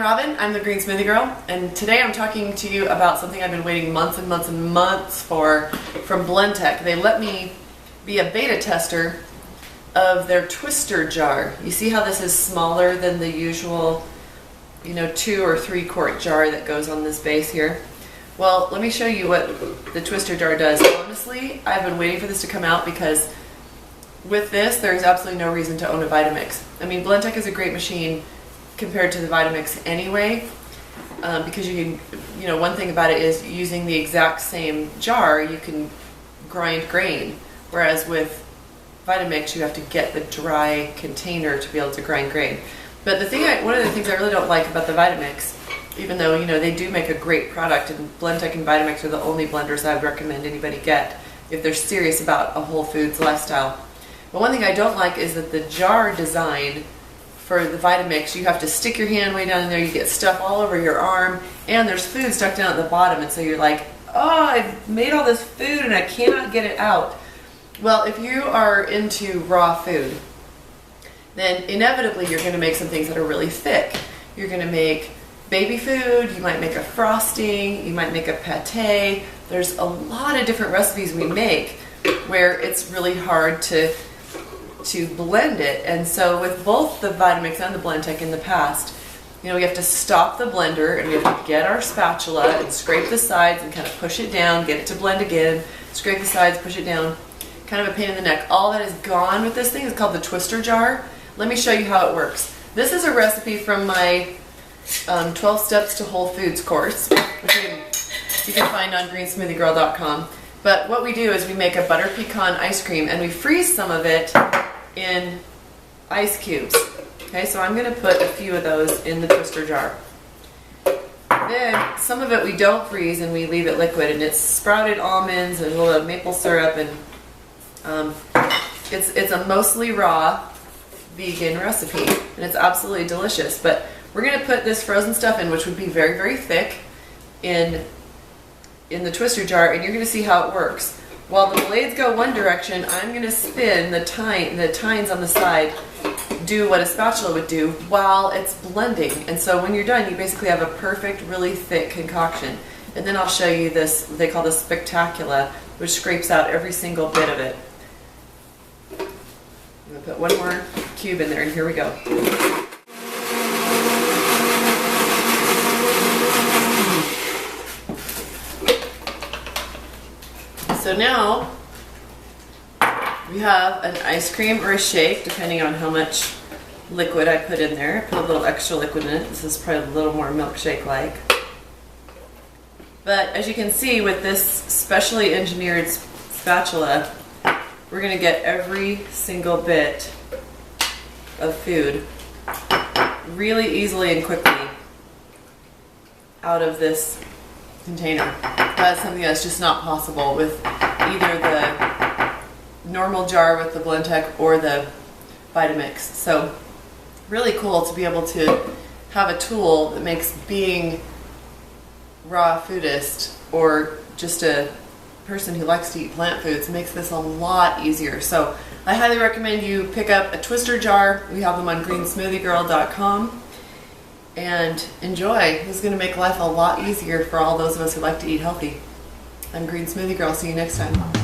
Robin, I'm the Green Smoothie Girl, and today I'm talking to you about something I've been waiting months and months and months for from Blendtec. They let me be a beta tester of their twister jar. You see how this is smaller than the usual, 2 or 3 quart jar that goes on this base here? Well, let me show you what the twister jar does. Honestly, I've been waiting for this to come out because with this, there's absolutely no reason to own a Vitamix. I mean, Blendtec is a great machine compared to the Vitamix anyway, because you can, one thing about it is using the exact same jar, you can grind grain, whereas with Vitamix you have to get the dry container to be able to grind grain. But one of the things I really don't like about the Vitamix, even though they do make a great product, and Blendtec and Vitamix are the only blenders I would recommend anybody get if they're serious about a whole foods lifestyle. But one thing I don't like is that the jar design for the Vitamix, you have to stick your hand way down in there, you get stuff all over your arm, and there's food stuck down at the bottom, and so you're like, oh, I've made all this food and I cannot get it out. Well, if you are into raw food, then inevitably you're going to make some things that are really thick. You're going to make baby food, you might make a frosting, you might make a pate. There's a lot of different recipes we make where it's really hard to blend it. And so with both the Vitamix and the Blendtec in the past, we have to stop the blender and we have to get our spatula and scrape the sides and kind of push it down, get it to blend again, scrape the sides, push it down. Kind of a pain in the neck. All that is gone with this thing is called the twister jar. Let me show you how it works. This is a recipe from my 12 Steps to Whole Foods course, which you can find on greensmoothiegirl.com. But what we do is we make a butter pecan ice cream and we freeze some of it in ice cubes. Okay, so I'm going to put a few of those in the twister jar. Then some of it we don't freeze and we leave it liquid, and it's sprouted almonds and a little maple syrup, and it's a mostly raw vegan recipe, and it's absolutely delicious. But we're going to put this frozen stuff in, which would be very, very thick, in the twister jar, and you're going to see how it works. While the blades go one direction, I'm going to spin the tines on the side, do what a spatula would do while it's blending. And so when you're done, you basically have a perfect, really thick concoction. And then I'll show you this, they call this spectacula, which scrapes out every single bit of it. I'm going to put one more cube in there, and here we go. So now we have an ice cream or a shake, depending on how much liquid I put in there. I put a little extra liquid in it. This is probably a little more milkshake-like. But as you can see, with this specially engineered spatula, we're going to get every single bit of food really easily and quickly out of this container. That's something that's just not possible with either the normal jar with the Blendtec or the Vitamix. So really cool to be able to have a tool that makes being raw foodist or just a person who likes to eat plant foods makes this a lot easier. So I highly recommend you pick up a twister jar. We have them on greensmoothiegirl.com. And enjoy. This is going to make life a lot easier for all those of us who like to eat healthy. I'm Green Smoothie Girl. See you next time.